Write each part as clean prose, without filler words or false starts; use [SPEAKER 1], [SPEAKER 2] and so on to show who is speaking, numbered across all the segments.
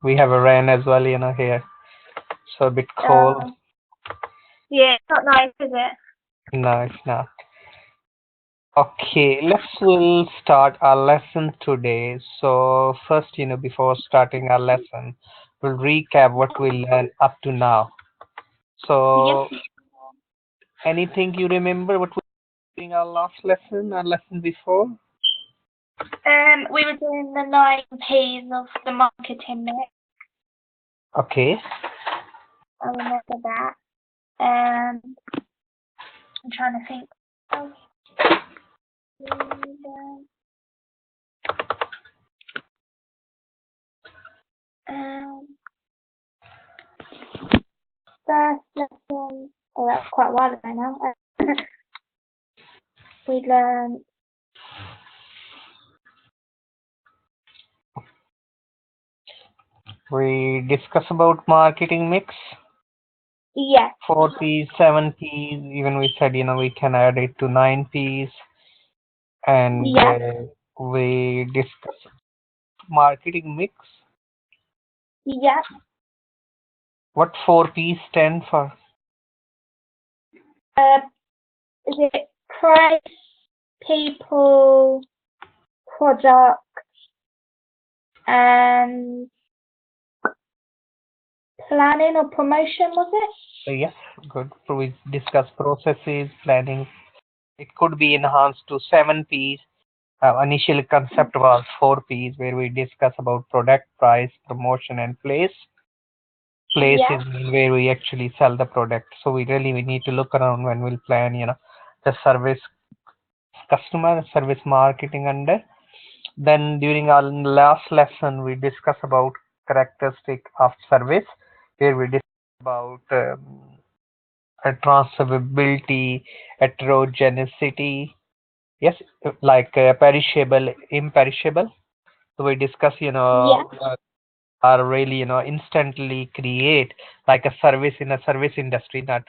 [SPEAKER 1] We have a rain as well, here. So a bit cold.
[SPEAKER 2] Yeah, it's not nice, is it?
[SPEAKER 1] No, it's not. Okay, we'll start our lesson today. So first, before starting our lesson, we'll recap what we learned up to now. So
[SPEAKER 2] Yep.
[SPEAKER 1] anything you remember what we were doing our lesson before?
[SPEAKER 2] We were doing the 9 P's of the marketing mix.
[SPEAKER 1] Okay.
[SPEAKER 2] I remember that. I'm trying to think. First lesson. Oh, that's quite a while ago now. We learned.
[SPEAKER 1] We discuss about marketing mix.
[SPEAKER 2] Yeah.
[SPEAKER 1] 4 P's, 7 P's, even we said, we can add it to 9 P's. And
[SPEAKER 2] Yeah.
[SPEAKER 1] we discuss marketing mix.
[SPEAKER 2] Yeah.
[SPEAKER 1] What 4 P's stand for?
[SPEAKER 2] Is it price, people, product, and planning or promotion, was it?
[SPEAKER 1] Yes, good. So we discuss processes, planning. It could be enhanced to 7 P's. Initial concept was 4 P's, where we discuss about product, price, promotion, and place. Place
[SPEAKER 2] Yeah.
[SPEAKER 1] is where we actually sell the product. So we need to look around when we'll plan, the service customer service marketing under. Then during our last lesson, we discuss about characteristic of service, where we discuss about transferability, heterogeneity, yes, like perishable, imperishable. So we discuss, are really, instantly create like a service in a service industry, not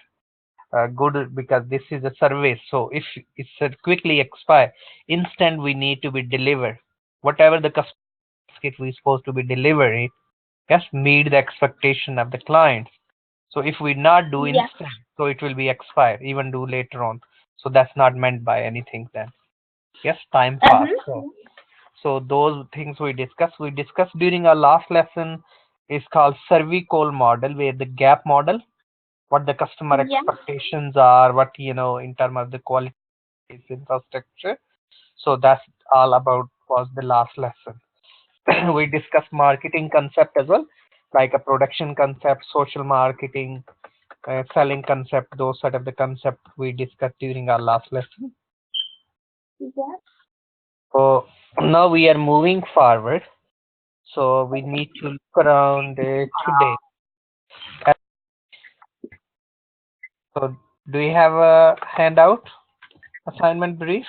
[SPEAKER 1] good because this is a service. So if it's quickly expire, instant we need to be delivered. Whatever the customer it we supposed to be delivering, yes, meet the expectation of the client. So if we not do instant, so it will be expire, even do later on. So that's not meant by anything then. Yes, time pass. So those things we discussed. We discussed during our last lesson is called Servicol model, where the gap model, what the customer expectations are, what in terms of the quality infrastructure. So that's all about was the last lesson. We discussed marketing concept as well, like a production concept, social marketing, selling concept, those sort of the concept we discussed during our last lesson.
[SPEAKER 2] Yeah.
[SPEAKER 1] So now we are moving forward. So we need to look around today. So do you have a handout, assignment brief?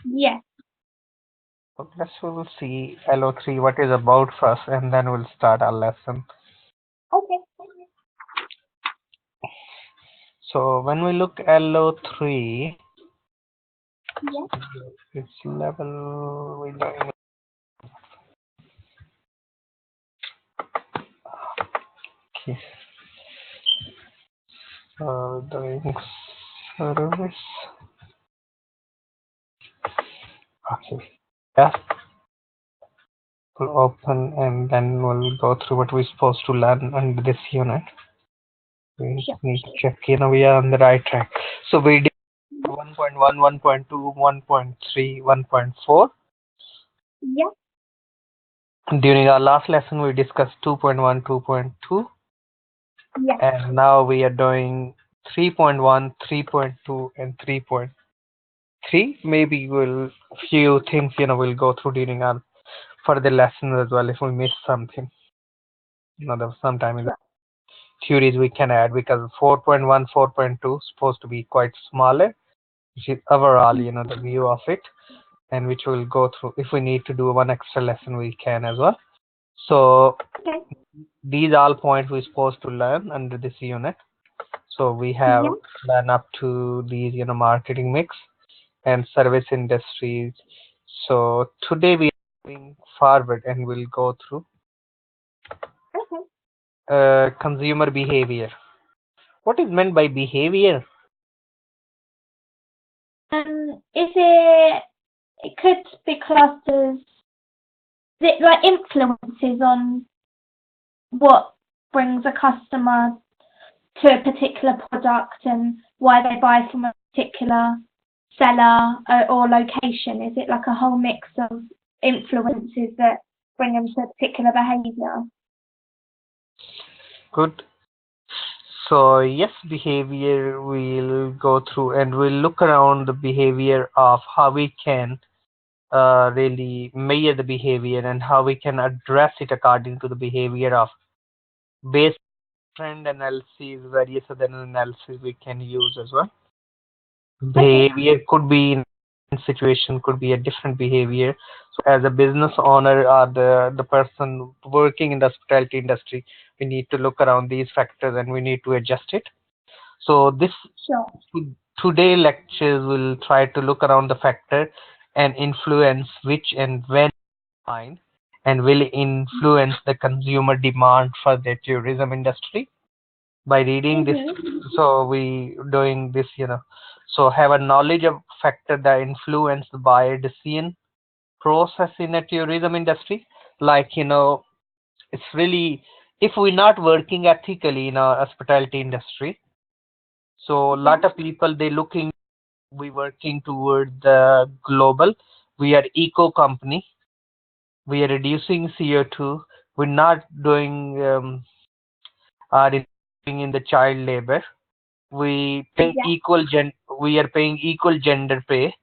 [SPEAKER 2] Yeah.
[SPEAKER 1] So we'll see LO3 what is about first, and then we'll start our lesson.
[SPEAKER 2] Okay.
[SPEAKER 1] So when we look LO3, it's level we learn. Okay. So doing service. Okay. Yeah. We'll open and then we'll go through what we're supposed to learn under this unit. We need to check, we are on the right track. So we did 1.1, 1.2, 1.3, 1.4.
[SPEAKER 2] Yeah.
[SPEAKER 1] During our last lesson, we discussed 2.1, 2.2.
[SPEAKER 2] Yeah.
[SPEAKER 1] And now we are doing 3.1, 3.2, and 3.3. Maybe few things, we'll go through during our further lesson as well if we miss something. Sometime in the theories we can add, because 4.1, 4.2 is supposed to be quite smaller, which is overall, the view of it, and which we'll go through. If we need to do one extra lesson, we can as well. So these all points we're supposed to learn under this unit. So we have learned up to these, marketing mix and service industries. So today we are moving forward and we'll go through consumer behavior. What is meant by behavior?
[SPEAKER 2] It could be classed as, is it like influences on what brings a customer to a particular product and why they buy from a particular seller or location? Is it like a whole mix of influences that bring them to a particular behaviour?
[SPEAKER 1] Good. So yes, behavior we'll go through and we'll look around the behavior of how we can really measure the behavior and how we can address it according to the behavior of base trend analysis, various other analysis we can use as well. Behavior could be in situation, could be a different behavior. So as a business owner or the person working in the hospitality industry, we need to look around these factors and we need to adjust it. So this
[SPEAKER 2] Sure.
[SPEAKER 1] today lectures will try to look around the factor and influence which and when find and will influence the consumer demand for the tourism industry by reading this. So we doing this, so have a knowledge of factor that influence the buyer decision process in a tourism industry. Like, it's really, if we're not working ethically in our hospitality industry, so a lot of people they looking, we working toward the global, we are eco company, we are reducing CO2, we're not doing are in the child labor, we paying we are paying equal gender pay.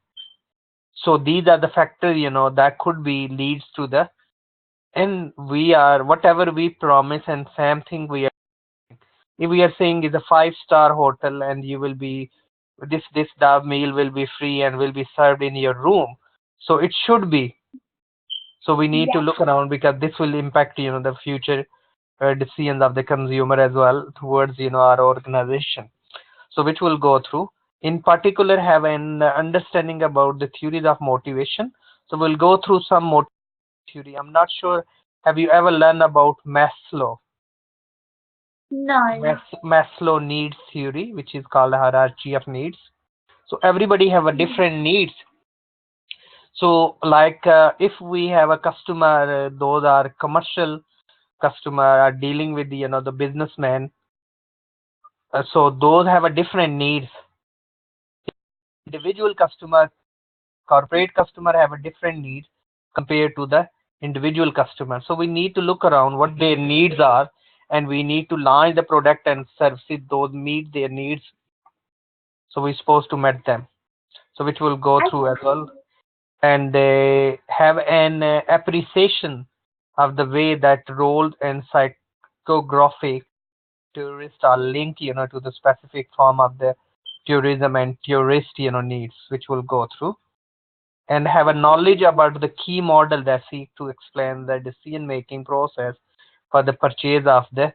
[SPEAKER 1] So these are the factors, that could be leads to the, and we are whatever we promise and same thing we are, if we are saying is a 5-star hotel and you will be this the meal will be free and will be served in your room, so it should be. So we need to look around because this will impact, the future decisions of the consumer as well towards, our organization. So which we'll go through. In particular, have an understanding about the theories of motivation. So we'll go through some theory. I'm not sure. Have you ever learned about Maslow?
[SPEAKER 2] No.
[SPEAKER 1] Maslow needs theory, which is called hierarchy of needs. So everybody have a different needs. So like if we have a customer, those are commercial customer are dealing with the businessman. So those have a different needs. Individual customer, corporate customer have a different needs compared to the individual customer. So we need to look around what their needs are, and we need to launch the product and services those meet their needs. So we're supposed to meet them. So which will go through as well, and they have an appreciation of the way that roles and psychographic tourists are linked, to the specific form of the tourism and tourist, needs, which will go through, and have a knowledge about the key model that seek to explain the decision making process for the purchase of the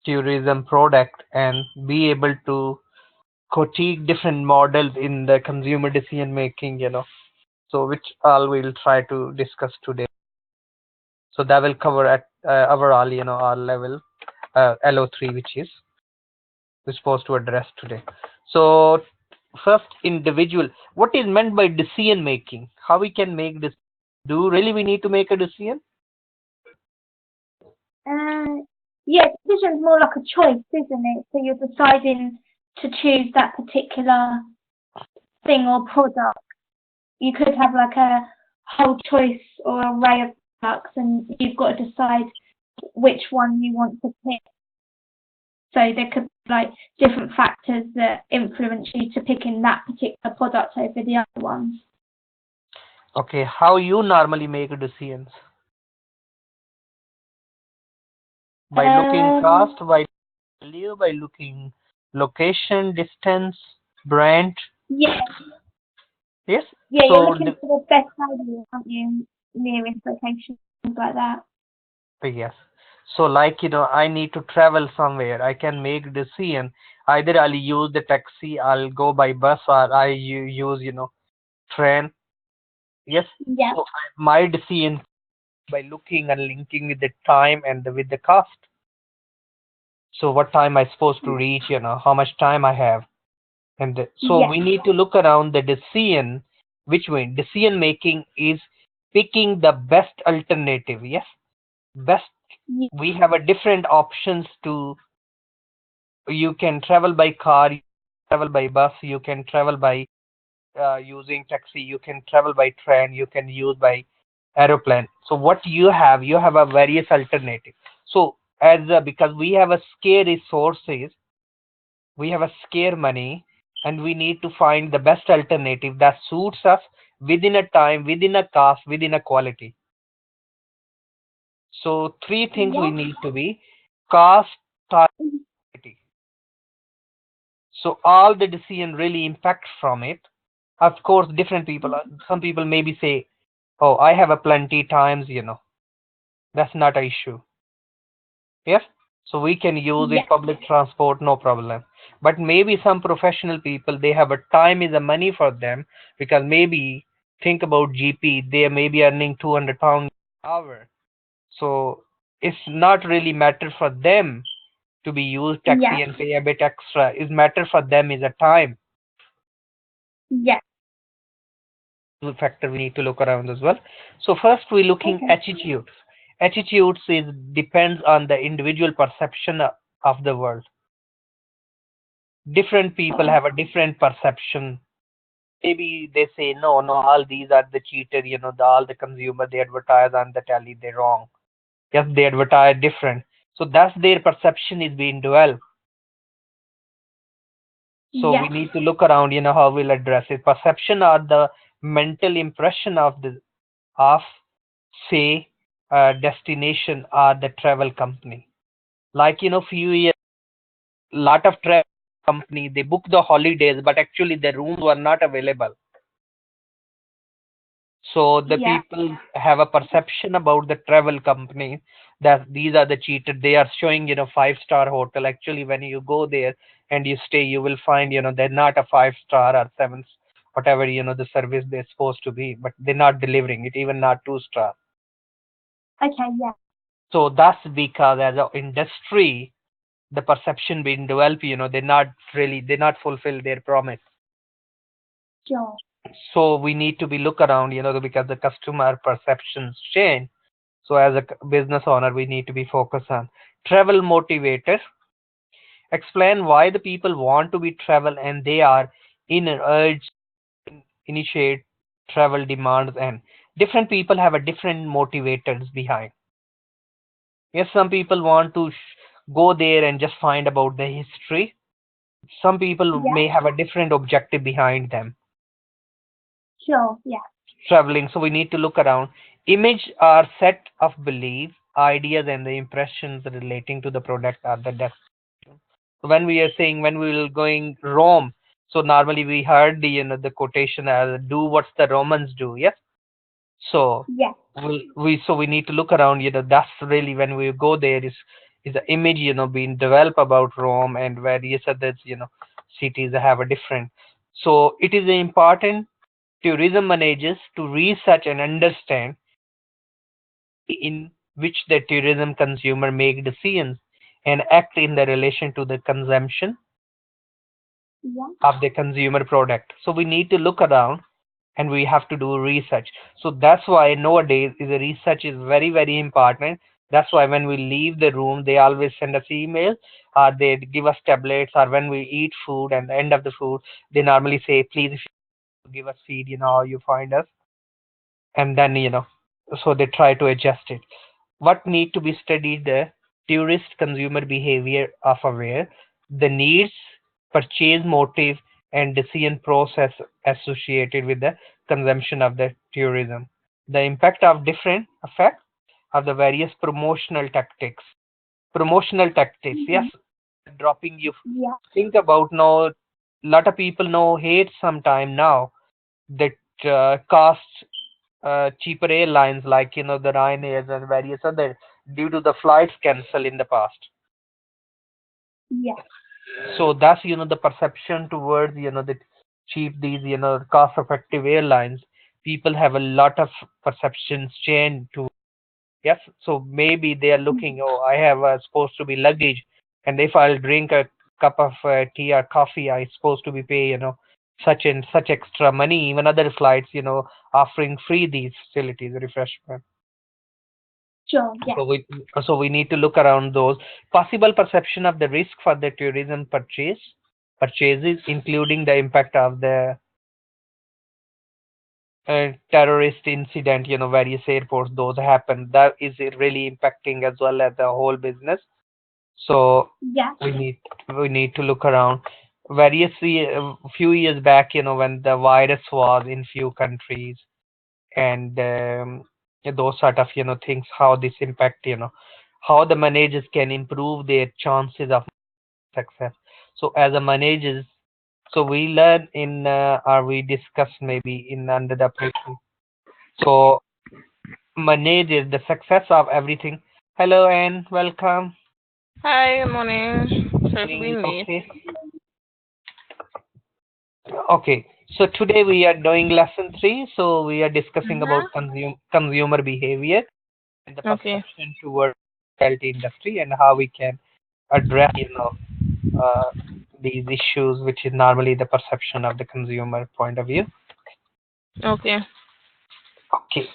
[SPEAKER 1] tourism product and be able to critique different models in the consumer decision making, so which all we'll try to discuss today. So that will cover at overall, our level LO3, which is we're supposed to address today. So first, individual. What is meant by decision making? How we can make this? Do really we need to make a decision?
[SPEAKER 2] Yeah, decision is more like a choice, isn't it? So you're deciding to choose that particular thing or product. You could have like a whole choice or array of products, and you've got to decide which one you want to pick. So there could be like different factors that influence you to picking that particular product over the other ones.
[SPEAKER 1] Okay, how you normally make decisions? By looking cost, by value, by looking location, distance, brand.
[SPEAKER 2] Yes.
[SPEAKER 1] Yes.
[SPEAKER 2] Yeah, so you're looking for the best value, aren't you? Nearest location, things like that.
[SPEAKER 1] Yes. So like, I need to travel somewhere. I can make decision. Either I'll use the taxi, I'll go by bus, or I use, train. Yes.
[SPEAKER 2] Yeah.
[SPEAKER 1] So my decision by looking and linking with the time and with the cost. So what time I supposed to reach, how much time I have. And so
[SPEAKER 2] Yes.
[SPEAKER 1] we need to look around the decision, which way decision making is picking the best alternative. Yes, best.
[SPEAKER 2] Yes.
[SPEAKER 1] We have a different options to. You can travel by car, you travel by bus, you can travel by using taxi, you can travel by train, you can use by aeroplane. So what you have a various alternative. So as because we have a scarce resources, we have a scare money, and we need to find the best alternative that suits us within a time, within a cost, within a quality. So three things we
[SPEAKER 2] Yes.
[SPEAKER 1] need to be: cost, time, quality. So all the decision really impact from it. Of course, different people. Some people maybe say, "Oh, I have a plenty times." That's not an issue. Yes, so we can use
[SPEAKER 2] Yes.
[SPEAKER 1] it public transport, no problem. But maybe some professional people, they have a time is a money for them, because maybe think about GP, they may be earning 200 pounds an hour. So it's not really matter for them to be used
[SPEAKER 2] Yes.
[SPEAKER 1] taxi and pay a bit extra. It's matter for them is a time.
[SPEAKER 2] Yes.
[SPEAKER 1] The factor we need to look around as well. So first we're looking
[SPEAKER 2] Okay.
[SPEAKER 1] attitudes. Attitudes is depends on the individual perception of the world. Different people have a different perception. Maybe they say, no, no, all these are the cheater, all the consumer they advertise on the telly, they're wrong. Yes, they advertise different. So that's their perception is being developed. So we
[SPEAKER 2] Yes.
[SPEAKER 1] need to look around, how we'll address it. Perception are the mental impression of say destination or the travel company. Like, few years, lot of travel company, they book the holidays, but actually the rooms were not available. So the
[SPEAKER 2] Yes.
[SPEAKER 1] people have a perception about the travel company that these are the cheated. They are showing, five-star hotel. Actually, when you go there and you stay, you will find, they're not a five-star or seven, whatever, the service they're supposed to be, but they're not delivering it, even not two-star.
[SPEAKER 2] Okay. Yes.
[SPEAKER 1] So that's because as an industry, the perception being developed, they're not fulfill their promise.
[SPEAKER 2] Sure.
[SPEAKER 1] So we need to be look around, because the customer perceptions change. So as a business owner, we need to be focused on travel motivators. Explain why the people want to be travel and they are in an urge initiate travel demands, and different people have a different motivators behind. Yes, some people want to go there and just find about the history. Some people
[SPEAKER 2] Yes.
[SPEAKER 1] may have a different objective behind them
[SPEAKER 2] Sure. Yes.
[SPEAKER 1] traveling. So we need to look around. Image are set of beliefs, ideas, and the impressions relating to the product or the destination. So when we are saying when we will going Rome, so normally we heard the quotation as do what the Romans do. Yes. So
[SPEAKER 2] Yes.
[SPEAKER 1] we need to look around. That's really when we go there is the image being developed about Rome and various other cities that have a different. So it is important tourism managers to research and understand in which the tourism consumer make decisions and act in the relation to the consumption
[SPEAKER 2] Yes.
[SPEAKER 1] of the consumer product. So we need to look around and we have to do research. So that's why nowadays is the research is very, very important. That's why when we leave the room, they always send us email or they give us tablets, or when we eat food and the end of the food, they normally say, please if you give us feed, how you find us. And then so they try to adjust it. What need to be studied: the tourist consumer behavior of aware, the needs, purchase motive, and decision process associated with the consumption of the tourism, the impact of different effect of the various promotional tactics. Yes,
[SPEAKER 2] Mhm.
[SPEAKER 1] dropping you
[SPEAKER 2] Yes.
[SPEAKER 1] think about now, lot of people know hate sometime now that cost cheaper airlines like the Ryanairs and various other due to the flights cancel in the past.
[SPEAKER 2] Yes.
[SPEAKER 1] So that's the perception towards the cheap these cost effective airlines. People have a lot of perceptions change to. Yes, so maybe they are
[SPEAKER 2] Mhm.
[SPEAKER 1] looking, oh, I have supposed to be luggage and if I'll drink a cup of tea or coffee, I supposed to be pay, such and such extra money. Even other flights, offering free these facilities, refreshment.
[SPEAKER 2] Sure, yeah.
[SPEAKER 1] So we need to look around those possible perception of the risk for the tourism purchases, including the impact of the terrorist incident, various airports, those happen. That is really impacting as well as the whole business. So
[SPEAKER 2] Yeah.
[SPEAKER 1] we need to look around. Few years back, when the virus was in few countries, and those sort of things, how this impact, how the managers can improve their chances of success. So as a managers, so we learn in or we discuss maybe in under the operation. So manage is the success of everything. Hello and welcome.
[SPEAKER 3] Hi, good morning. Sorry for being late.
[SPEAKER 1] Okay. Okay. So today we are doing lesson 3. So we are discussing about consumer behavior and the
[SPEAKER 3] Okay.
[SPEAKER 1] perception toward hospitality industry, and how we can address, these issues, which is normally the perception of the consumer point of view.
[SPEAKER 3] Okay.
[SPEAKER 1] Okay.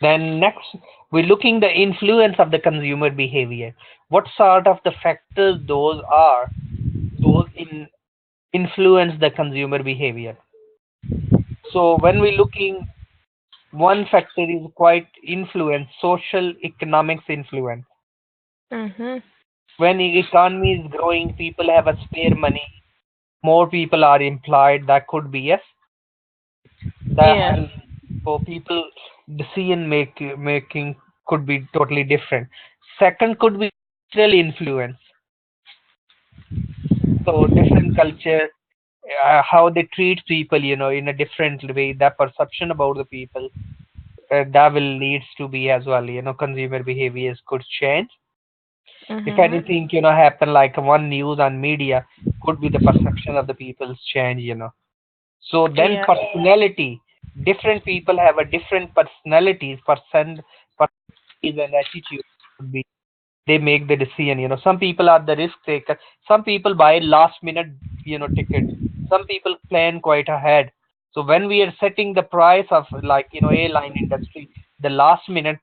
[SPEAKER 1] Then next, we're looking the influence of the consumer behavior. What sort of the factors those influence the consumer behavior. So when we're looking, one factor is quite influence, social economics influence.
[SPEAKER 3] Mhm.
[SPEAKER 1] When the economy is growing, people have a spare money, more people are employed. That could be, yes. That
[SPEAKER 3] Yes.
[SPEAKER 1] helps. So people decision making could be totally different. Second could be cultural influence. So different culture, how they treat people, in a different way. That perception about the people, that will leads to be as well. Consumer behaviors could change. If
[SPEAKER 3] Mhm.
[SPEAKER 1] anything, happen like one news on media, could be the perception of the people's change. So then
[SPEAKER 3] Yeah.
[SPEAKER 1] personality, different people have a different personalities, personalities and attitude could be. They make the decision. Some people are the risk taker. Some people buy last minute, ticket. Some people plan quite ahead. So when we are setting the price of, like, airline industry, the last minute,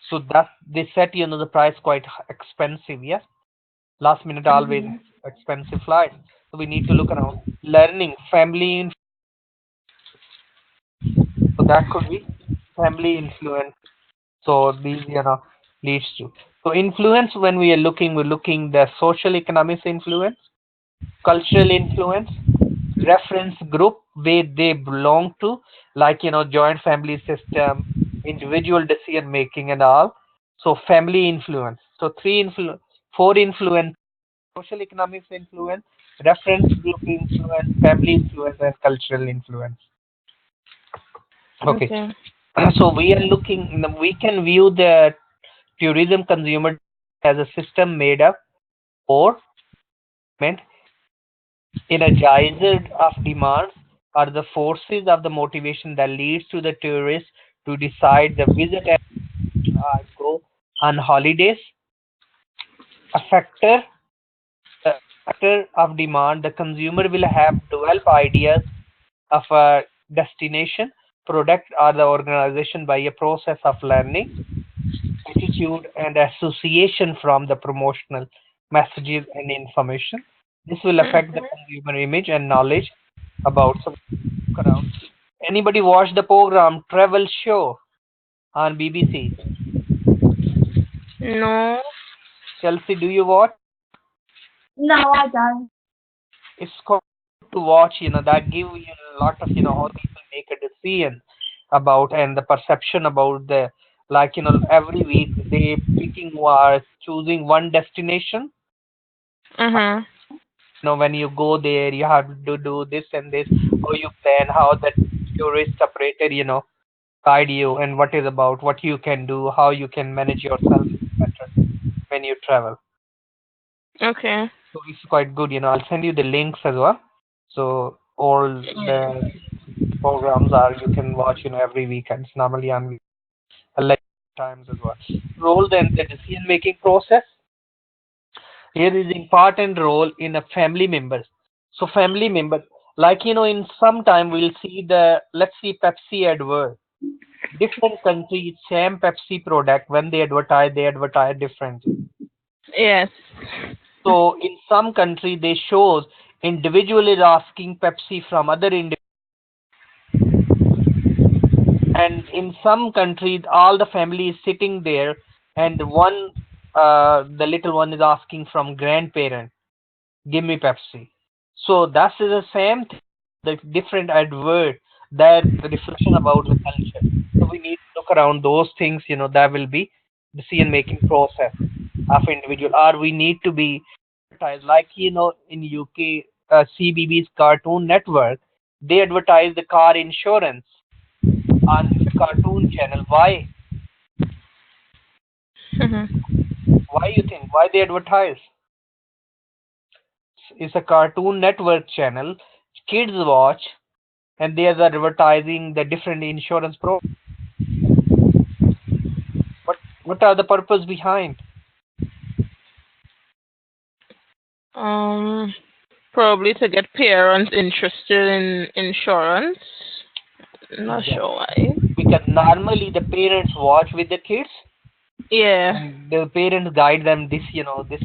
[SPEAKER 1] so that they set, the price quite expensive. Yes, last minute always
[SPEAKER 3] Mhm.
[SPEAKER 1] expensive flights. So we need to look around. Learning, family, so that could be family influence. So these, leads to. So influence, when we are looking, we're looking the social economics influence, cultural influence, reference group where they belong to, like, joint family system, individual decision making and all. So family influence. So four influence: social economics influence, reference group influence, family influence, and cultural influence. Okay.
[SPEAKER 3] Okay.
[SPEAKER 1] So we can view the tourism consumer as a system made up or meant energizer of demands, are the forces of the motivation that leads to the tourist to decide the visit and go on holidays. A factor of demand, the consumer will have develop ideas of a destination, product, or the organization by a process of learning, attitude, and association from the promotional messages and information. This will affect the
[SPEAKER 3] Mhm.
[SPEAKER 1] consumer image and knowledge about. So look around. Anybody watch the program Travel Show on BBC?
[SPEAKER 3] No.
[SPEAKER 1] Chelsea, do you watch?
[SPEAKER 2] No, I don't.
[SPEAKER 1] It's called to watch. That give you a lot of, how people make a decision about, and the perception about the, like, every week they picking or choosing one destination.
[SPEAKER 3] Mhm.
[SPEAKER 1] When you go there, you have to do this and this, how you plan, how the tourist operator, guide you, and what is about what you can do, how you can manage yourself better when you travel.
[SPEAKER 3] Okay.
[SPEAKER 1] So it's quite good. I'll send you the links as well. So all
[SPEAKER 3] Yeah.
[SPEAKER 1] the programs are, you can watch, every weekend. It's normally on like times as well. Role then the decision making process. Here is important role in a family members. So family member, like in some time we'll see the, let's see, Pepsi advert. Different countries, same Pepsi product, when they advertise differently.
[SPEAKER 3] Yes.
[SPEAKER 1] So in some country they shows individual is asking Pepsi from other individual, and in some countries all the family is sitting there, and the little one is asking from grandparent, give me Pepsi. So that is the same thing, the different advert, that the reflection about the culture. So we need to look around those things, that will be decision making process of individual. Or we need to be advertised, like in UK, CBBS Cartoon Network, they advertise the car insurance on the cartoon channel. Why you think? Why they advertise? It's a Cartoon Network channel. Kids watch, and they are advertising the different insurance pro. What are the purpose behind?
[SPEAKER 3] Um, Probably to get parents interested in insurance. Not
[SPEAKER 1] Yes,
[SPEAKER 3] sure why.
[SPEAKER 1] because normally the parents watch with the kids,
[SPEAKER 3] Yeah.
[SPEAKER 1] and the parents guide them. This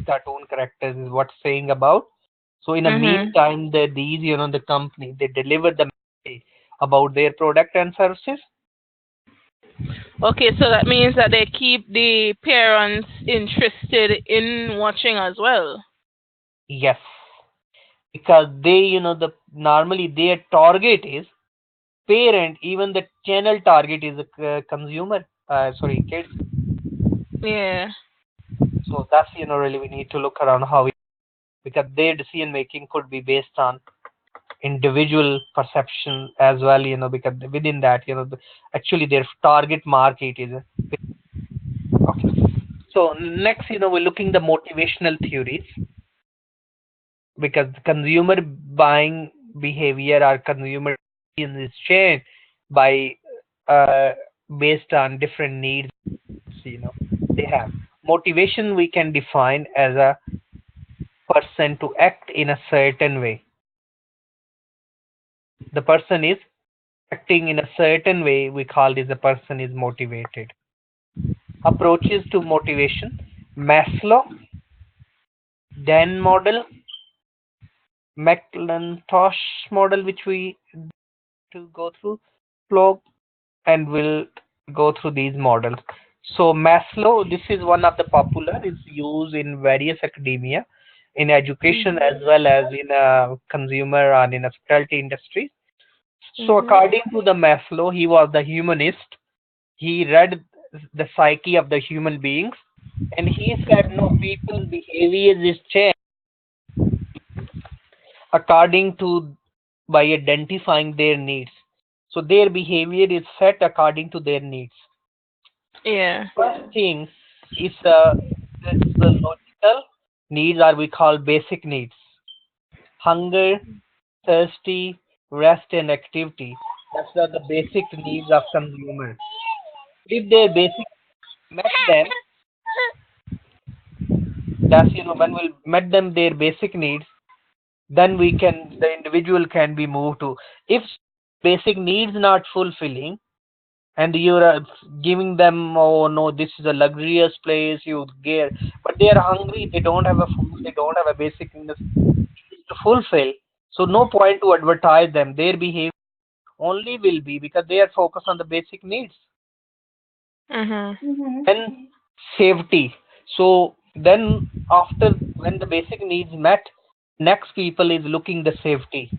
[SPEAKER 1] cartoon characters is what saying about. So in the
[SPEAKER 3] Mhm.
[SPEAKER 1] meantime, the company, they deliver the message about their product and services.
[SPEAKER 3] Okay, so that means that they keep the parents interested in watching as well.
[SPEAKER 1] Yes, because the normally their target is parent, even the channel target is a consumer, sorry, kids.
[SPEAKER 3] Yeah.
[SPEAKER 1] So that's really we need to look around how because their decision making could be based on individual perception as well, because within that, actually their target market is okay. So next, we're looking the motivational theories, because the consumer buying behavior or consumer is changed by uh, based on different needs, they have. Motivation we can define as a person to act in a certain way. The person is acting in a certain way, we call this a person is motivated. Approaches to motivation: Maslow, Dan model, McIntosh model, which we to go through flow, and we'll go through these models. So Maslow, this is one of the popular, is used in various academia, in education as well as in a consumer and in hospitality industry. So
[SPEAKER 3] Mhm.
[SPEAKER 1] according to the Maslow, he was the humanist. He read the psyche of the human beings, and he said no, people behavior is changed according to by identifying their needs. So their behavior is set according to their needs.
[SPEAKER 3] Yeah.
[SPEAKER 1] First thing is the logical needs, are we call basic needs: hunger, thirsty, rest, and activity. That's the basic needs of consumer. If their basic met them, that's when we met them their basic needs, then the individual can be moved to. If basic needs not fulfilling, and you're giving them, oh no, this is a luxurious place, you get, but they are hungry, they don't have a food, they don't have a basic needs to fulfill. So no point to advertise them. Their behavior only will be because they are focused on the basic needs.
[SPEAKER 3] Mhm.
[SPEAKER 1] Then safety. So then after, when the basic needs met, next people is looking the safety.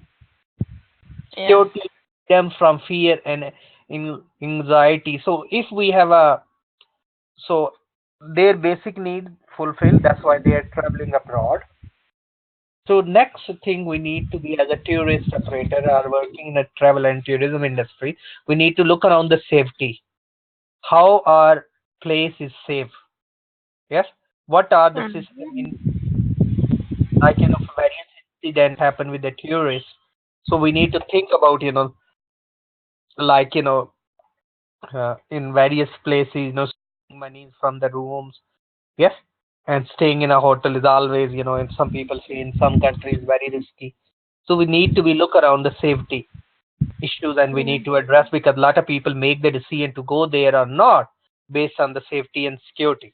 [SPEAKER 3] Yeah.
[SPEAKER 1] Security them from fear and anxiety. So if we have a, so their basic need fulfilled, that's why they are traveling abroad. So next thing, we need to be as a tourist operator or working in a travel and tourism industry, we need to look around the safety. How our place is safe? Yes. What are the
[SPEAKER 3] Mhm.
[SPEAKER 1] system in, like various incident happen with the tourists? So we need to think about like in various places, monies from the rooms. Yes. and staying in a hotel is always, and some people say in some countries very risky. So we need to be look around the safety issues, and we need to address, because a lot of people make the decision to go there or not based on the safety and security.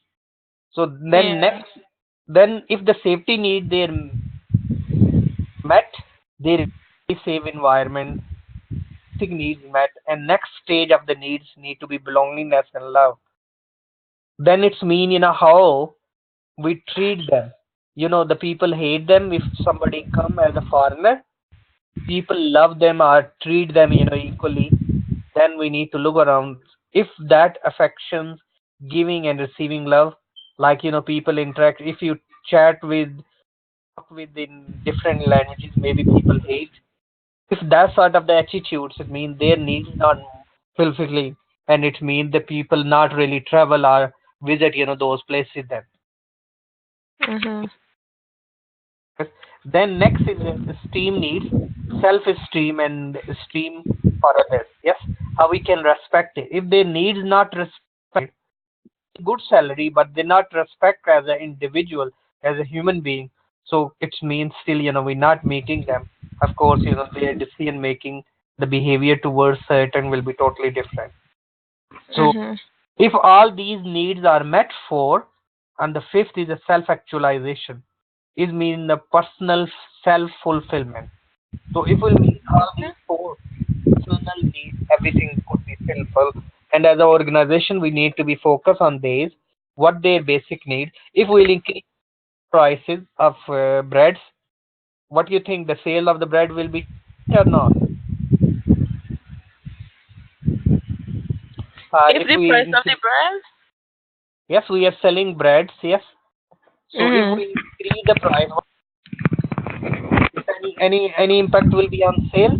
[SPEAKER 1] So then
[SPEAKER 3] Yeah.
[SPEAKER 1] next, then if the safety need they met, they really safe environment, basic needs met, and next stage of the needs need to be belongingness and love. Then it's mean, how we treat them. The people hate them if somebody come as a foreigner. People love them or treat them, equally. Then we need to look around if that affections, giving and receiving love, like, people interact. If you chat with, talk with in different languages, maybe people hate. If that sort of the attitudes, it means their needs not fulfilling, and it means the people not really travel or visit, those places then.
[SPEAKER 3] Mhm.
[SPEAKER 1] Then next is esteem needs, self-esteem and esteem for others. Yes, how we can respect it. If their needs not respect, good salary, but they not respect as an individual, as a human being. So it means still, we're not meeting them. Of course, their decision making, the behavior towards certain will be totally different. So
[SPEAKER 3] Mhm.
[SPEAKER 1] if all these needs are met for, and the fifth is a self-actualization, is mean the personal self-fulfillment. So if we meet all these four personal needs, everything could be fulfilled. And as an organization, we need to be focused on these, what their basic need. If we'll increase prices of breads, what do you think the sale of the bread will be or not?
[SPEAKER 3] If
[SPEAKER 1] If
[SPEAKER 3] the
[SPEAKER 1] we
[SPEAKER 3] price of the
[SPEAKER 1] increase,
[SPEAKER 3] brand.
[SPEAKER 1] yes, we are selling breads, yes. So if
[SPEAKER 3] Mhm.
[SPEAKER 1] we increase the price, if any impact will be on sale?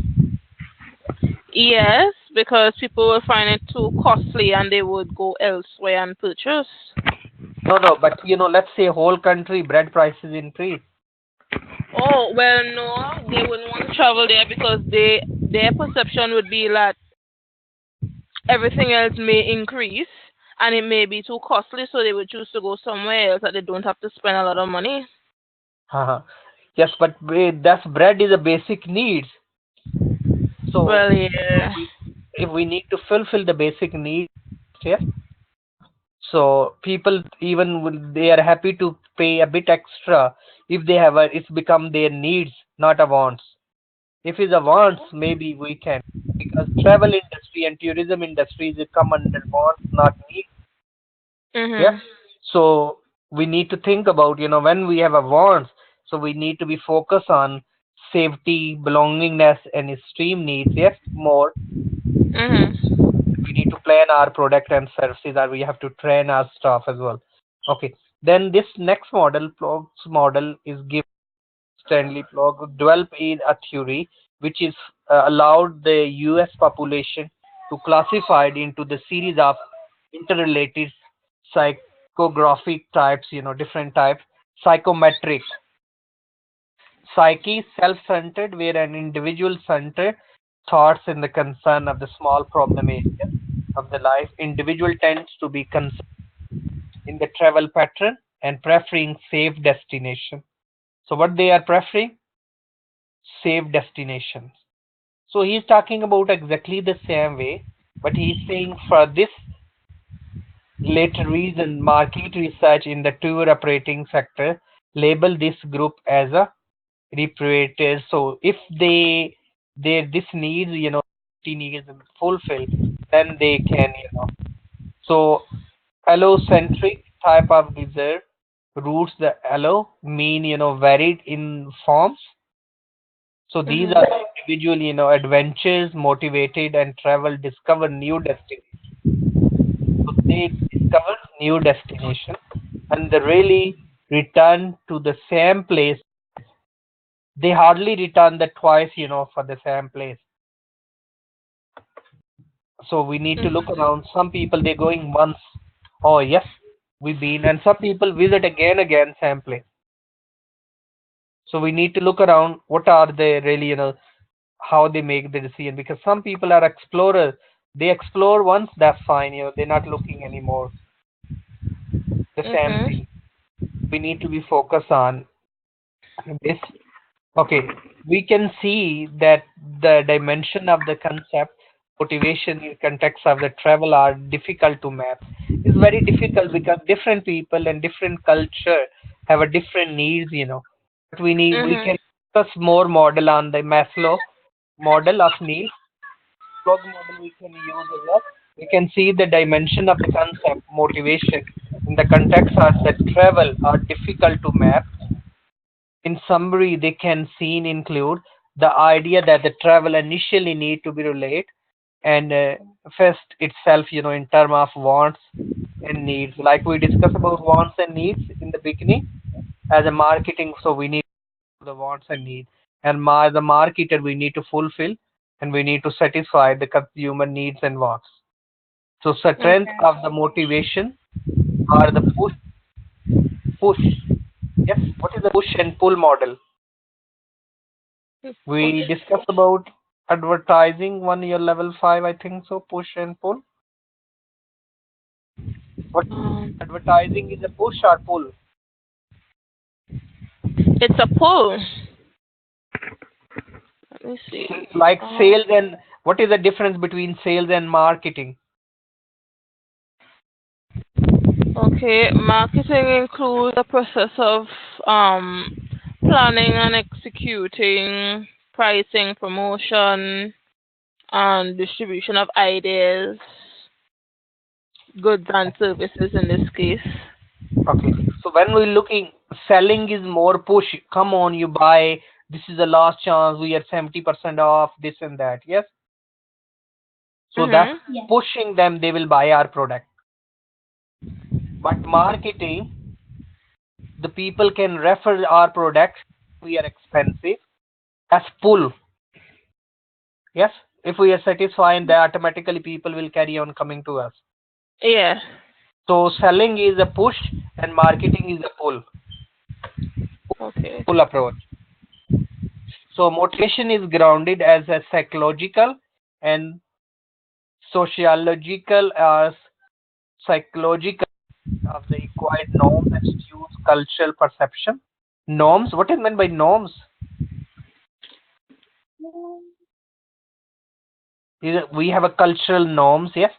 [SPEAKER 3] Yes, because people will find it too costly and they would go elsewhere and purchase.
[SPEAKER 1] No, no, but let's say whole country bread prices increase.
[SPEAKER 3] Oh, well, no, they wouldn't want to travel there because their perception would be that everything else may increase and it may be too costly, so they would choose to go somewhere else that they don't have to spend a lot of money.
[SPEAKER 1] Uh-huh. Yes, but that's bread is a basic needs. So
[SPEAKER 3] Well, yeah.
[SPEAKER 1] if we need to fulfill the basic needs, yes. So people even they are happy to pay a bit extra if they have it's become their needs, not a wants. If it's a wants, maybe we can, because travel industry and tourism industries will come under wants, not needs. Yes.
[SPEAKER 3] Mhm.
[SPEAKER 1] So we need to think about, when we have a wants, so we need to be focused on safety, belongingness, and esteem needs. Yes, more.
[SPEAKER 3] Mhm.
[SPEAKER 1] We need to plan our product and services, or we have to train our staff as well. Okay. Then this next model, Plog's model, is given Stanley Plog developed in a theory which is allowed the U.S. population to classify it into the series of interrelated psychographic types, different types. Psychometric, psyche, self-centered, where an individual centered thoughts in the concern of the small problem area of the life. Individual tends to be concerned in the travel pattern and preferring safe destination. So what they are preferring? Safe destinations. So he's talking about exactly the same way, but he's saying for this later reason, market research in the tour operating sector label this group as a reparative. So if they this needs, needs fulfilled, then they can, So allocentric type of desire roots, the allo mean, varied in forms. So these are
[SPEAKER 3] Mhm.
[SPEAKER 1] the individual, adventures, motivated and travel, discover new destinations. So they discover new destination, and they really return to the same place. They hardly return the twice, for the same place. So we need to look around. Some people they're going once. Oh yes, we've been, and some people visit again, same place. So we need to look around. What are they really, how they make the decision? Because some people are explorers. They explore once, that's fine. They're not looking anymore the same
[SPEAKER 3] Mhm.
[SPEAKER 1] thing. we need to be focused on this. Okay, we can see that the dimension of the concept, motivation in context of the travel are difficult to map. It's very difficult because different people and different culture have a different needs. But we
[SPEAKER 3] Mhm.
[SPEAKER 1] can discuss more model on the Maslow model of needs. Log model we can use as well. We can see the dimension of the concept, motivation in the context of the travel are difficult to map. In summary, they can seen include the idea that the travel initially need to be relate and first itself, in term of wants and needs. Like we discussed about wants and needs in the beginning as a marketing, so we need the wants and needs, and as a marketer, we need to fulfill and we need to satisfy the consumer needs and wants. So strength
[SPEAKER 2] Okay.
[SPEAKER 1] of the motivation are the push. Yes, what is the push and pull model?
[SPEAKER 3] Push.
[SPEAKER 1] We discussed about advertising one year level 5, I think so, push and pull. What
[SPEAKER 3] Um,
[SPEAKER 1] advertising is a push or pull?
[SPEAKER 3] it's a pull. Let me see.
[SPEAKER 1] Like
[SPEAKER 3] Um,
[SPEAKER 1] sales and what is the difference between sales and marketing?
[SPEAKER 3] okay, marketing includes the process of planning and executing pricing, promotion, and distribution of ideas, goods and services in this case.
[SPEAKER 1] Okay. So when we're looking, selling is more push. Come on, you buy. This is the last chance. We are 70% off, this and that. Yes. So that's
[SPEAKER 3] Mhm.
[SPEAKER 2] Yes.
[SPEAKER 1] pushing them, they will buy our product. But marketing, the people can refer our product. We are expensive. That's pull. Yes. If we are satisfied, then automatically people will carry on coming to us.
[SPEAKER 3] Yeah.
[SPEAKER 1] So selling is a push and marketing is a
[SPEAKER 3] Okay.
[SPEAKER 1] pull approach. So motivation is grounded as a psychological and sociological as psychological of the acquired norms, attitudes, cultural perception. Norms, what is meant by norms? We have a cultural norms, yes.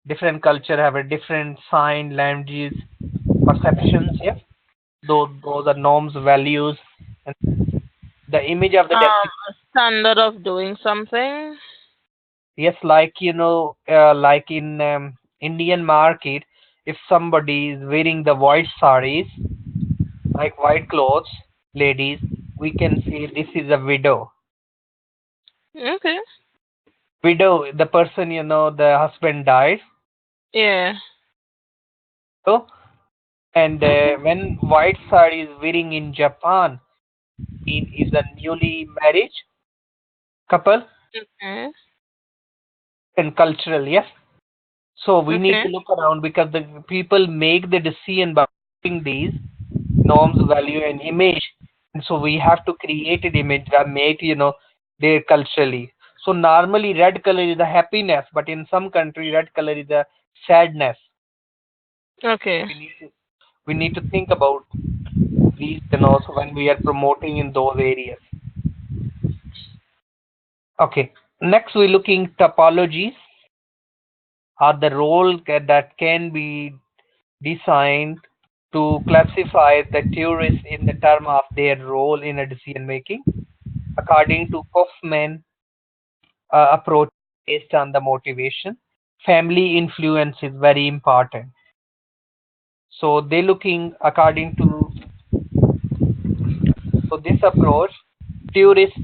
[SPEAKER 1] Different culture have a different sign, languages, perceptions, yes. Those are norms, values, and the image of the destination.
[SPEAKER 3] A standard of doing something.
[SPEAKER 1] Yes, like like in Indian market, if somebody is wearing the white sarees, like white clothes, ladies, we can say this is a widow.
[SPEAKER 3] Okay.
[SPEAKER 1] Widow, the person, the husband died.
[SPEAKER 3] Yeah.
[SPEAKER 1] So, and when white saree is wearing in Japan, it is a newly married couple
[SPEAKER 3] Okay.
[SPEAKER 1] and cultural, yes. So we need
[SPEAKER 3] Okay.
[SPEAKER 1] to look around because the people make the decision by following these norms, value, and image. And so we have to create an image that make their culturally. So normally red color is the happiness, but in some country red color is the sadness.
[SPEAKER 3] Okay.
[SPEAKER 1] We need to think about these, so when we are promoting in those areas. Okay. Next, we're looking topologies are the role that can be designed to classify the tourists in the term of their role in a decision making. According to Kaufman approach based on the motivation, family influence is very important. So they looking according to this approach, tourists,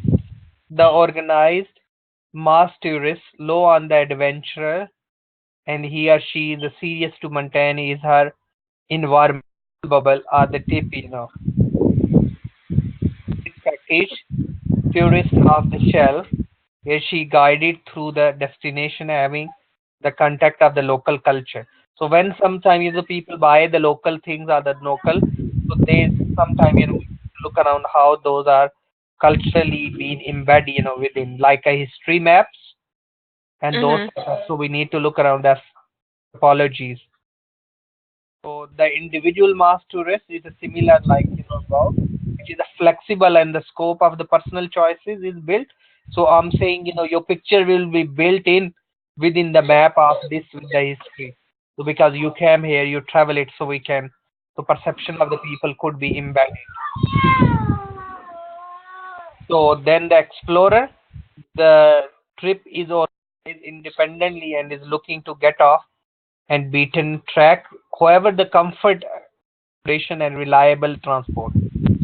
[SPEAKER 1] the organized mass tourist, low on the adventurer, and he or she is serious to maintain is her environmental bubble are the tip, package tourist of the shell where she guided through the destination having the contact of the local culture. So when sometimes the people buy the local things or the local, so they sometimes look around how those are culturally being embedded, within like a history maps and those.
[SPEAKER 3] Mhm.
[SPEAKER 1] So we need to look around as apologies. So the individual mass tourist is a similar like above, which is a flexible and the scope of the personal choices is built. So I'm saying your picture will be built in within the map of this with the history. So because you came here, you travel it, so we can. So perception of the people could be embedded. So then the explorer, the trip is organized independently and is looking to get off and beaten track. However, the comfort, accommodation, and reliable transport.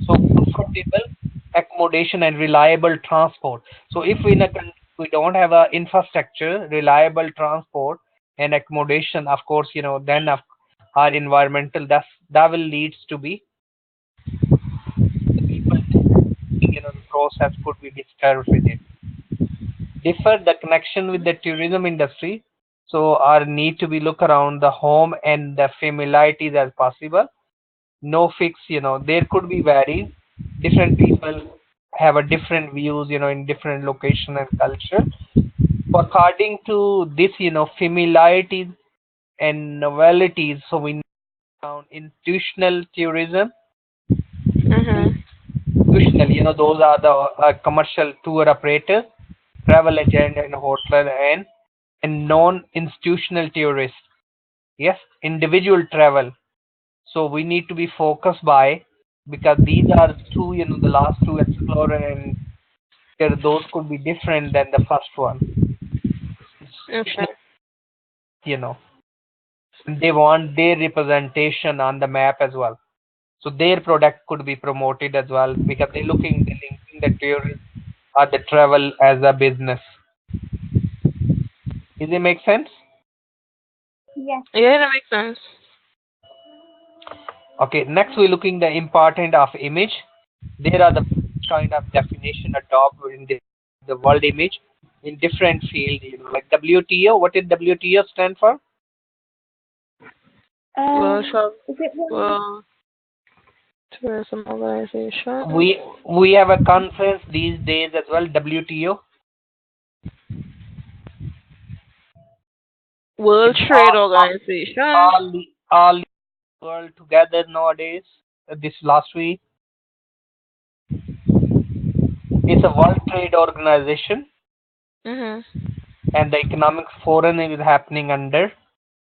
[SPEAKER 1] So comfortable accommodation and reliable transport. So if in a country we don't have a infrastructure, reliable transport and accommodation, of course, then our environmental that will leads to be the people, the process could be disturbed with it. Differ the connection with the tourism industry. So our need to be look around the home and the familiarities as possible. No fix, there could be varies. Different people have a different views, in different location and culture. So according to this, familiarities and novelties, so we need around institutional tourism.
[SPEAKER 3] Mhm.
[SPEAKER 1] Institutional, those are the commercial tour operators, travel agent and hotel and non-institutional tourists. Yes, individual travel. So we need to be focused by because these are two, the last two explorer and those could be different than the first one.
[SPEAKER 3] Okay.
[SPEAKER 1] You know, they want their representation on the map as well. So their product could be promoted as well because they're linking the tourist or the travel as a business. Does it make sense?
[SPEAKER 2] Yes.
[SPEAKER 3] Yeah, that makes sense.
[SPEAKER 1] Okay, next we're looking the important of image. There are the kind of definition adopted in the world image in different field, like WTO. What did WTO stand for?
[SPEAKER 3] Well, travel.
[SPEAKER 2] Is it one?
[SPEAKER 3] Well, tourism organization.
[SPEAKER 1] We have a conference these days as well, WTO.
[SPEAKER 3] World
[SPEAKER 1] It's
[SPEAKER 3] Trade Organization.
[SPEAKER 1] all world together nowadays. This last week, it's a World Trade Organization,
[SPEAKER 3] Mhm.
[SPEAKER 1] and the economic forum is happening under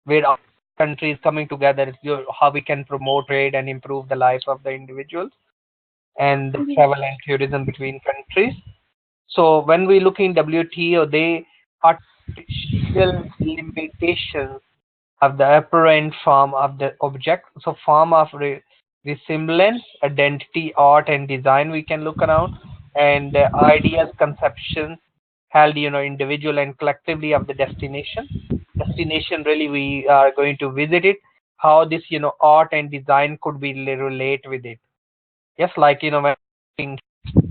[SPEAKER 1] where all countries coming together. How we can promote trade and improve the life of the individuals and the
[SPEAKER 2] Mhm.
[SPEAKER 1] travel and tourism between countries. So when we look in WTO, they artificial limitations of the apparent form of the object. So form of resemblance, identity, art, and design we can look around, and ideas, conceptions held, individual and collectively of the destination. Destination really we are going to visit it. How this, art and design could be relate with it. Yes, like when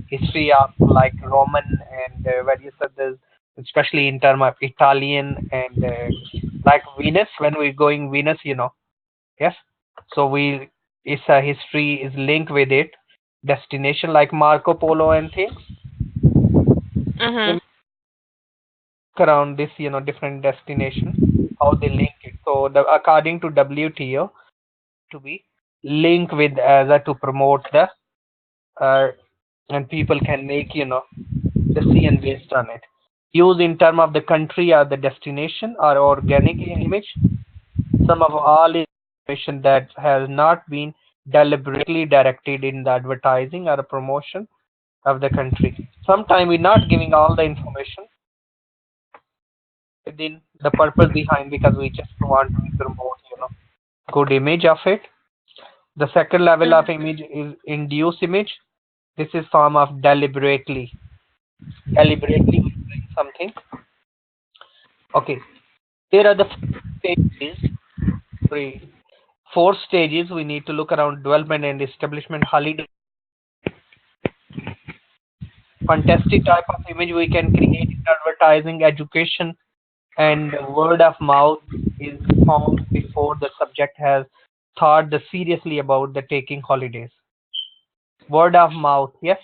[SPEAKER 1] history of like Roman and where you said this, especially in term of Italian and like Venus when we're going Venus, yes. So we it's a history is linked with it. Destination like Marco Polo and things. We
[SPEAKER 3] Mhm.
[SPEAKER 1] look around this, different destination, how they link it. So the according to WTO to be linked with as a to promote the uh, and people can make decision based on it. Use in term of the country or the destination or organic image. Some of all information that has not been deliberately directed in the advertising or promotion of the country. Sometimes we're not giving all the information within the purpose behind because we just want to promote, good image of it. The second level of
[SPEAKER 3] Mhm.
[SPEAKER 1] image is induced image. This is form of deliberately. Deliberately we doing something. Okay. There are the stages. Sorry, four stages we need to look around development and establishment holiday. Fantastic type of image we can create in advertising, education, and word of mouth is formed before the subject has thought the seriously about the taking holidays. Word of mouth, yes.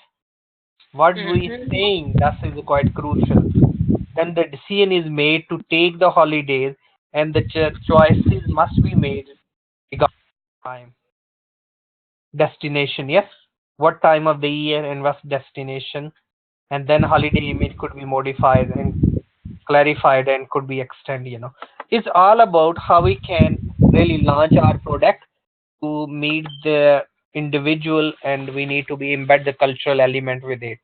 [SPEAKER 1] What we
[SPEAKER 3] Mhm.
[SPEAKER 1] saying that is quite crucial. Then the decision is made to take the holidays, and the choices must be made time. Destination, yes. What time of the year and what destination? And then holiday image could be modified and clarified and could be extended. It's all about how we can really launch our product to meet the individual, and we need to be embed the cultural element with it.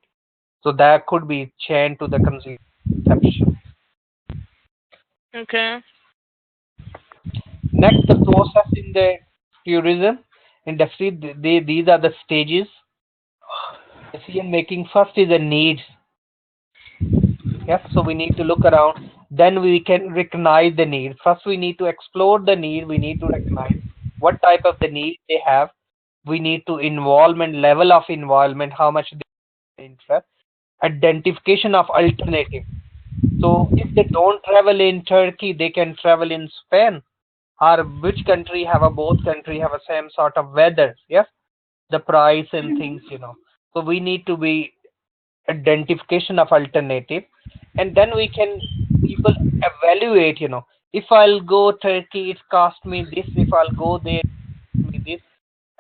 [SPEAKER 1] So that could be chain to the consumer perception.
[SPEAKER 3] Okay.
[SPEAKER 1] Next, the process in the tourism industry. These are the stages. Decision making first is a needs. Yes, so we need to look around. Then we can recognize the need. First, we need to explore the need. We need to recognize what type of the need they have. We need to involvement, level of involvement, how much they interest, identification of alternative. So if they don't travel in Turkey, they can travel in Spain, or which country have a both country have a same sort of weather. Yes, the price and things. So we need to be identification of alternative, and then we can people evaluate. If I'll go Turkey, it cost me this. If I'll go there, it cost me this.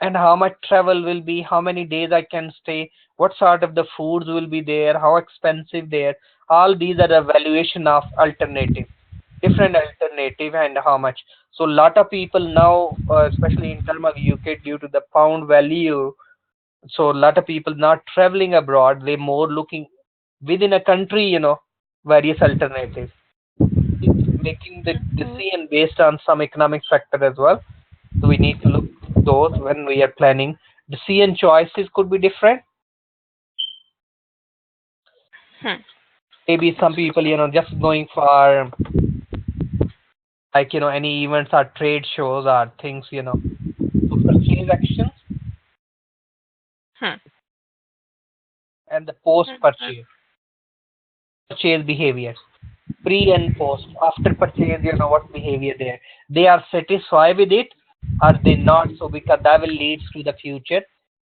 [SPEAKER 1] And how much travel will be, how many days I can stay, what sort of the foods will be there, how expensive there. All these are evaluation of alternative, different alternative, and how much. So a lot of people now, especially in terms of UK, due to the pound value, so a lot of people not traveling abroad, they more looking within a country, various alternatives. It's making the decision based on some economic factor as well. So we need to look those when we are planning. Decision choices could be different.
[SPEAKER 3] Hmm.
[SPEAKER 1] Maybe some people, just going for like, any events or trade shows or things. So purchase actions
[SPEAKER 3] Hmm.
[SPEAKER 1] and the post
[SPEAKER 3] Okay.
[SPEAKER 1] purchase behavior. Pre and post. After purchase, what behavior there. They are satisfied with it or they not, so because that will lead to the future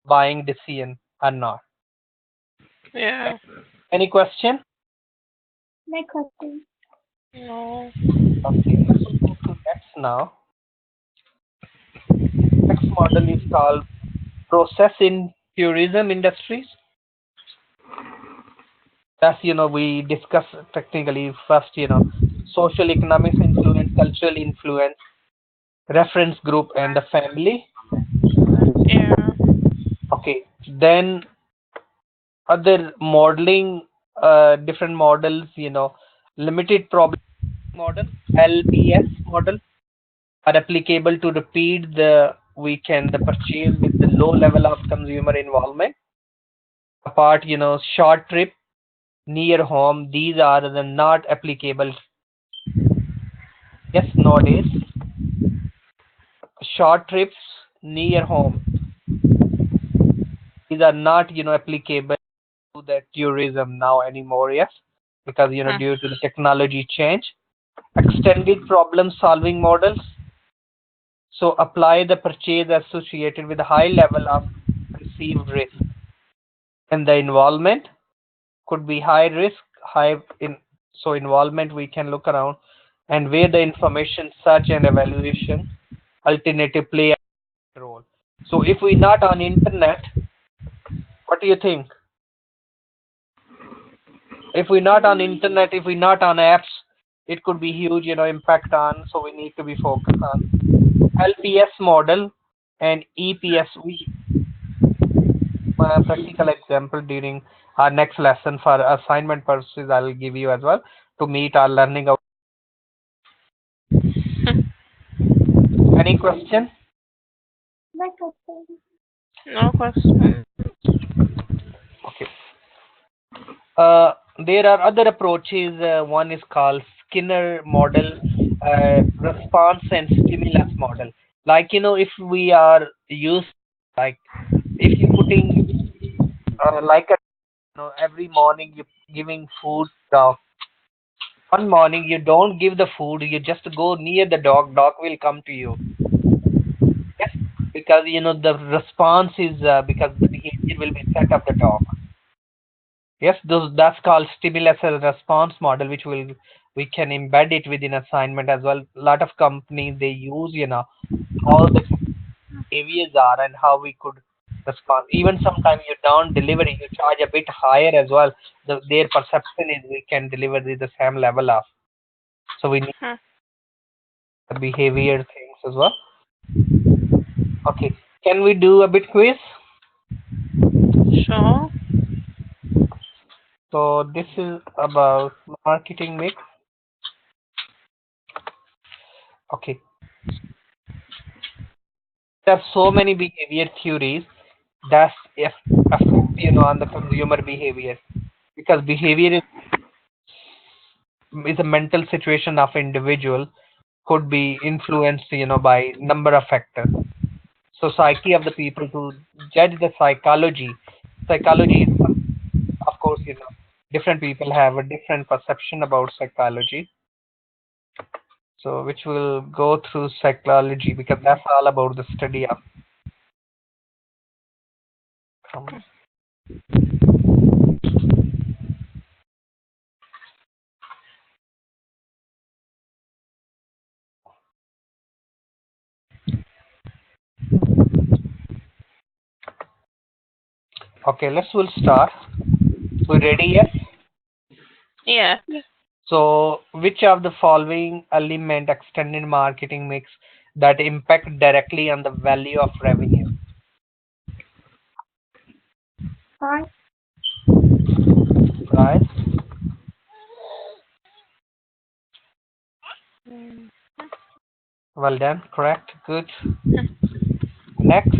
[SPEAKER 1] buying decision or not.
[SPEAKER 3] Yeah.
[SPEAKER 1] Any question?
[SPEAKER 2] No question.
[SPEAKER 3] No.
[SPEAKER 1] Okay, let's move to next now. Next model is called process in tourism industries. That's, we discuss technically first, social economics influence, cultural influence, reference group, and the family.
[SPEAKER 3] Yeah.
[SPEAKER 1] Okay, then other modeling, different models, limited problem model, LPS model, are applicable to repeat the purchase with the low level of consumer involvement. Apart, short trip near home, these are the not applicable. Yes, nowadays, short trips near home, these are not, applicable to the tourism now anymore. Yes, because,
[SPEAKER 3] Hmm.
[SPEAKER 1] due to the technology change. Extended problem solving models. So apply the purchase associated with a high level of perceived risk. And the involvement could be high risk, high in so involvement we can look around, and where the information search and evaluation alternative play a role. So if we not on internet, what do you think? If we not on internet, if we not on apps, it could be huge, impact on. So we need to be focused on LPS model and EPS. We practical example during our next lesson for assignment purposes. I'll give you as well to meet our learning. Any question?
[SPEAKER 2] No question.
[SPEAKER 3] No question.
[SPEAKER 1] Okay. There are other approaches. One is called Skinner model, response and stimulus model. Like, if we are used, like, if you putting like every morning you giving food dog. One morning you don't give the food, you just go near the dog will come to you. Yes, because the response is because the behavior will be set of the dog. Yes, that's called stimulus and response model, which we can embed it within assignment as well. A lot of companies they use all the behaviors are and how we could respond. Even sometimes you don't deliver it, you charge a bit higher as well. Their perception is we can deliver the same level of. So we need
[SPEAKER 3] Hmm.
[SPEAKER 1] the behavior things as well. Okay, can we do a bit quiz?
[SPEAKER 3] Sure.
[SPEAKER 1] So this is about marketing mix. Okay, there are so many behavior theories that affect on the consumer behavior, because behavior is a mental situation of individual, could be influenced by number of factors. So psyche of the people, to judge the psychology is, of course, different people have a different perception about psychology. So which will go through psychology, because that's all about the study of. Okay, will start. We ready? Yes.
[SPEAKER 3] Yeah.
[SPEAKER 1] So which of the following element extended marketing mix that impact directly on the value of revenue?
[SPEAKER 2] Price.
[SPEAKER 1] Price. Well done. Correct. Good. Next,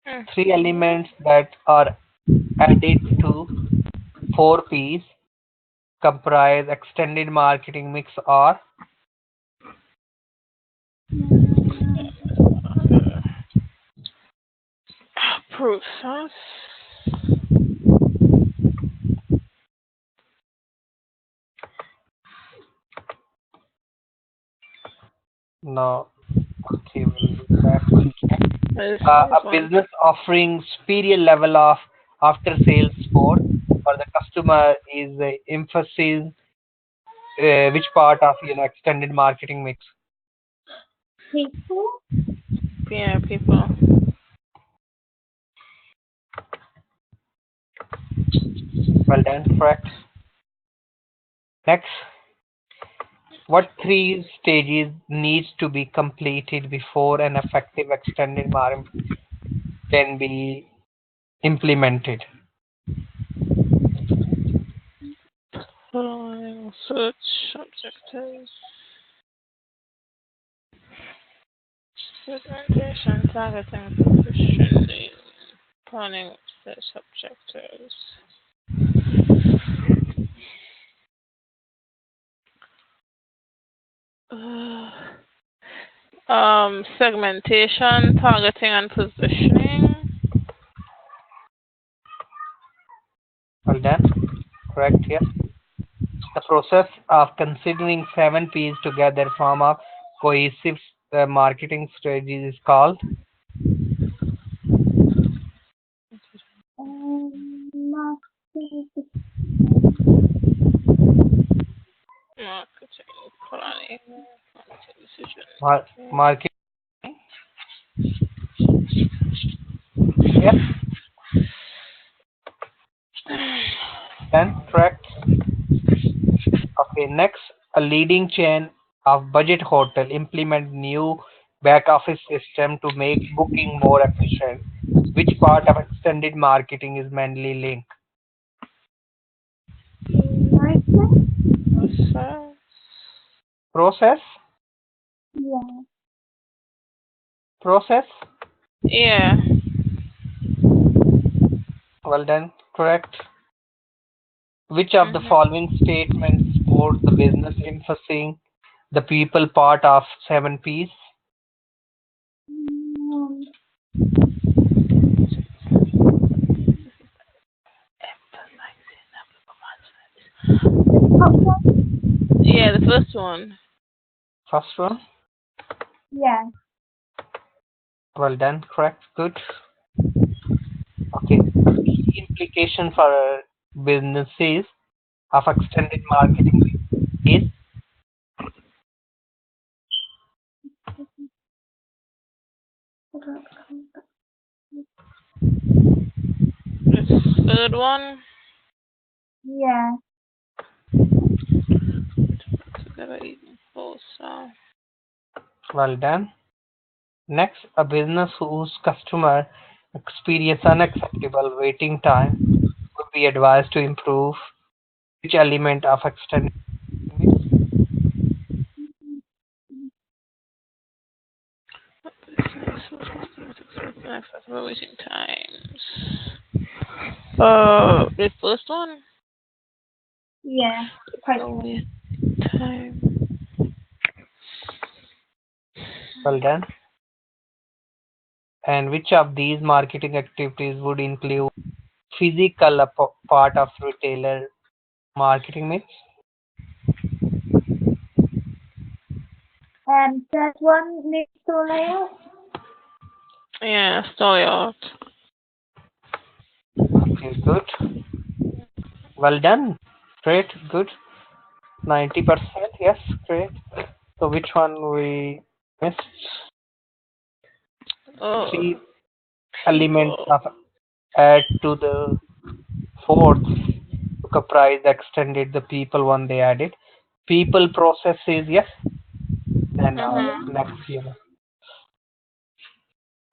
[SPEAKER 3] Hmm.
[SPEAKER 1] three elements that are added to four P's comprise extended marketing mix are.
[SPEAKER 3] Process.
[SPEAKER 1] No. Okay, we'll do that. We'll check.
[SPEAKER 3] This
[SPEAKER 1] A
[SPEAKER 3] one.
[SPEAKER 1] business offering superior level of after sales support for the customer is emphasis, which part of extended marketing mix?
[SPEAKER 2] People.
[SPEAKER 3] Yeah, people.
[SPEAKER 1] Well done. Correct. Next, what three stages needs to be completed before an effective extended marketing can be implemented?
[SPEAKER 3] Following search objectives. Segmentation, targeting, positioning, planning, search objectives. Segmentation, targeting, and positioning.
[SPEAKER 1] Well done. Correct. Yes. The process of considering seven P's together form a cohesive marketing strategy is called.
[SPEAKER 2] Marketing.
[SPEAKER 3] Marketing, planning, decision.
[SPEAKER 1] Market. Yes. Then correct. Okay. Next, a leading chain of budget hotel implement new back office system to make booking more efficient. Which part of extended marketing is mainly linked?
[SPEAKER 3] Process.
[SPEAKER 1] Process.
[SPEAKER 2] Yeah.
[SPEAKER 1] Process.
[SPEAKER 3] Yeah.
[SPEAKER 1] Well done. Correct. Which of the following statements support the business emphasizing the people part of seven P's?
[SPEAKER 3] Yeah, the first one.
[SPEAKER 1] First one.
[SPEAKER 2] Yeah.
[SPEAKER 1] Well done. Correct. Good. Okay. A key implication for businesses of extended marketing is.
[SPEAKER 3] The third one.
[SPEAKER 2] Yeah.
[SPEAKER 1] Well done. Next, a business whose customer experience unacceptable waiting time would be advised to improve which element of extended limits?
[SPEAKER 3] Waiting times. The first one.
[SPEAKER 2] Yeah.
[SPEAKER 3] Time.
[SPEAKER 1] Well done. And which of these marketing activities would include physical part of retailer marketing mix?
[SPEAKER 2] Third one, new store layout.
[SPEAKER 3] Yeah, story out.
[SPEAKER 1] Okay, good. Well done. Great, good. 90%, yes, great. So which one we missed? Three elements of add to the fourth to comprise extended the people one they added. People processes, yes. Then next,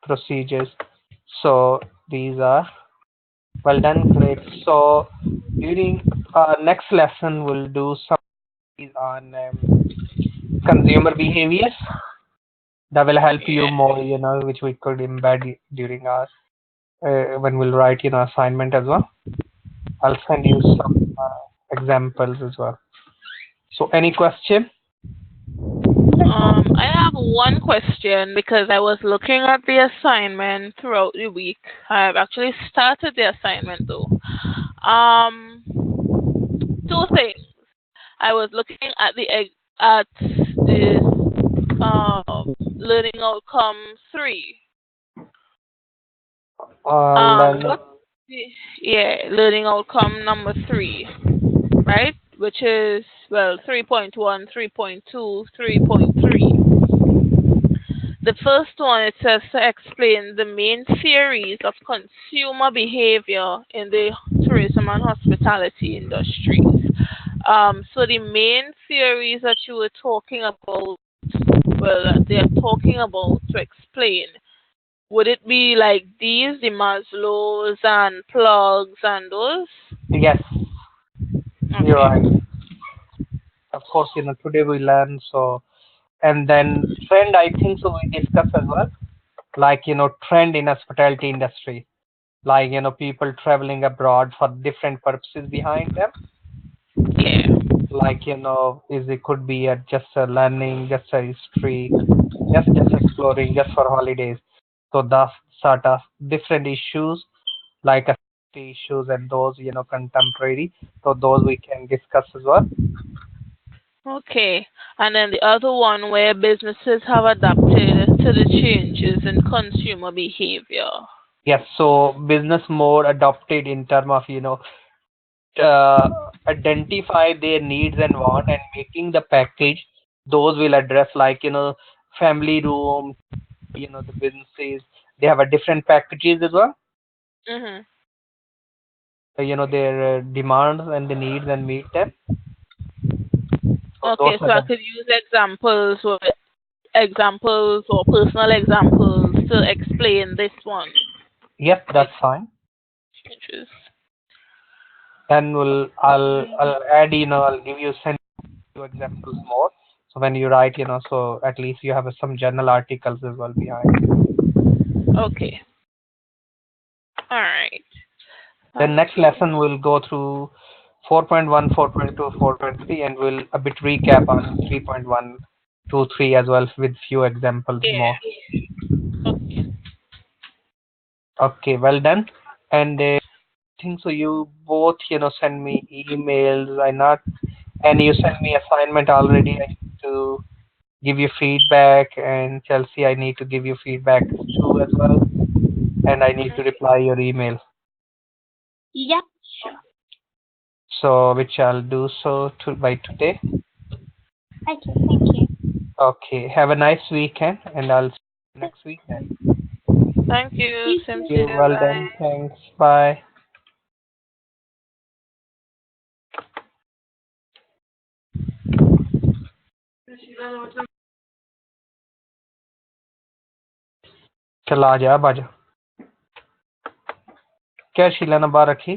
[SPEAKER 1] procedures. So these are well done, great. So during our next lesson, we'll do some on consumer behaviors that will help you more, which we could embed during our when we'll write, assignment as well. I'll send you some examples as well. So any question?
[SPEAKER 3] I have one question because I was looking at the assignment throughout the week. I've actually started the assignment though. Two things. I was looking at the learning outcome 3. Learning outcome number 3, right? Which is 3.1, 3.2, 3.3. The first one, it says to explain the main theories of consumer behavior in the tourism and hospitality industries. So the main theories that you were talking about, that they're talking about to explain, would it be like these, the Maslows and plugs and those?
[SPEAKER 1] Yes,
[SPEAKER 3] Okay.
[SPEAKER 1] you're right. Of course, today we learn so, and then trend. I think so. We discuss as well, like trend in hospitality industry, like people traveling abroad for different purposes behind them.
[SPEAKER 3] Yeah.
[SPEAKER 1] Like is it could be just a learning, just a history, just exploring, just for holidays. So that's sort of different issues like issues and those contemporary. So those we can discuss as well.
[SPEAKER 3] Okay. And then the other one where businesses have adapted to the changes in consumer behavior.
[SPEAKER 1] Yes, so business more adopted in term of identify their needs and want and making the package those will address like family room, the businesses they have a different packages as well.
[SPEAKER 3] Mm-hmm.
[SPEAKER 1] Their demands and the needs and meet them. So
[SPEAKER 3] Okay, so I could use examples or personal examples to explain this one.
[SPEAKER 1] Yes, that's fine.
[SPEAKER 3] Changes.
[SPEAKER 1] Then I'll add I'll give you send you examples more. So when you write so at least you have some journal articles as well behind.
[SPEAKER 3] Okay. All right.
[SPEAKER 1] Then next lesson we'll go through 4.1, 4.2, 4.3, and we'll a bit recap on 3.1, 2, 3 as well with few examples more.
[SPEAKER 3] Okay.
[SPEAKER 1] Okay, well done. And I think so. You both send me emails. And you send me assignment already. I need to give you feedback, and Chelsea, I need to give you feedback too as well. And I need to reply your email.
[SPEAKER 2] Yeah, sure.
[SPEAKER 1] So which I'll do so by today.
[SPEAKER 2] Okay, thank you.
[SPEAKER 1] Okay, have a nice weekend, and I'll see you next week then.
[SPEAKER 3] Thank you. Same to you.
[SPEAKER 1] Well
[SPEAKER 3] Bye.
[SPEAKER 1] done. Thanks. Bye. चल आ जा बाजा क्या शीला ने बाहर रखी